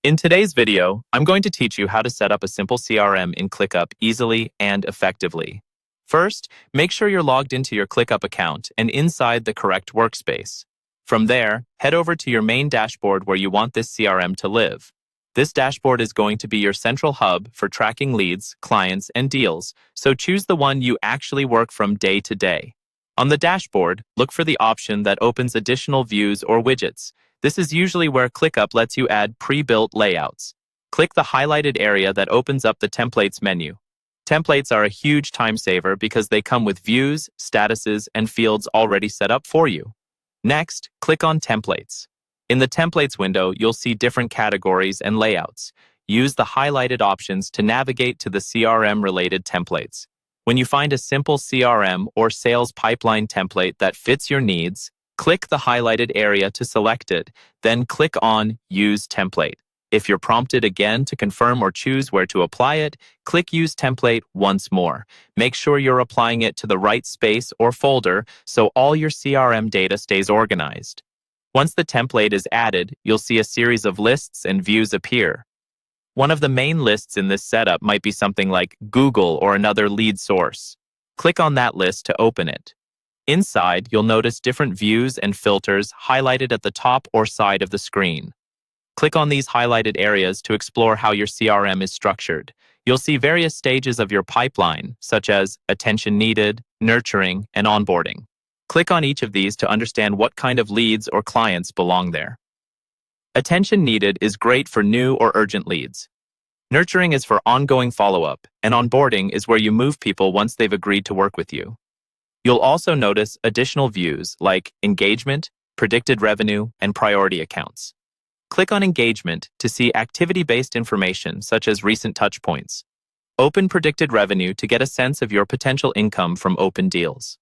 In today's video, I'm going to teach you how to set up a simple CRM in ClickUp easily and effectively. First, make sure you're logged into your ClickUp account and inside the correct workspace. From there, head over to your main dashboard where you want this CRM to live. This dashboard is going to be your central hub for tracking leads, clients, and deals, so choose the one you actually work from day to day. On the dashboard, look for the option that opens additional views or widgets. This is usually where ClickUp lets you add pre-built layouts. Click the highlighted area that opens up the Templates menu. Templates are a huge time saver because they come with views, statuses, and fields already set up for you. Next, click on Templates. In the Templates window, you'll see different categories and layouts. Use the highlighted options to navigate to the CRM-related templates. When you find a simple CRM or sales pipeline template that fits your needs, click the highlighted area to select it, then click on Use Template. If you're prompted again to confirm or choose where to apply it, click Use Template once more. Make sure you're applying it to the right space or folder so all your CRM data stays organized. Once the template is added, you'll see a series of lists and views appear. One of the main lists in this setup might be something like Google or another lead source. Click on that list to open it. Inside, you'll notice different views and filters highlighted at the top or side of the screen. Click on these highlighted areas to explore how your CRM is structured. You'll see various stages of your pipeline, such as attention needed, nurturing, and onboarding. Click on each of these to understand what kind of leads or clients belong there. Attention needed is great for new or urgent leads. Nurturing is for ongoing follow-up, and onboarding is where you move people once they've agreed to work with you. You'll also notice additional views like engagement, predicted revenue, and priority accounts. Click on engagement to see activity-based information such as recent touchpoints. Open predicted revenue to get a sense of your potential income from open deals.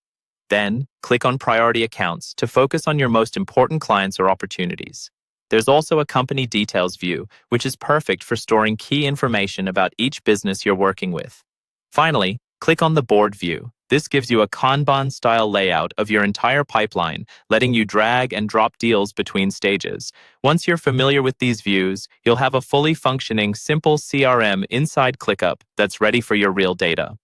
Then, click on priority accounts to focus on your most important clients or opportunities. There's also a company details view, which is perfect for storing key information about each business you're working with. Finally, click on the board view. This gives you a Kanban-style layout of your entire pipeline, letting you drag and drop deals between stages. Once you're familiar with these views, you'll have a fully functioning, simple CRM inside ClickUp that's ready for your real data.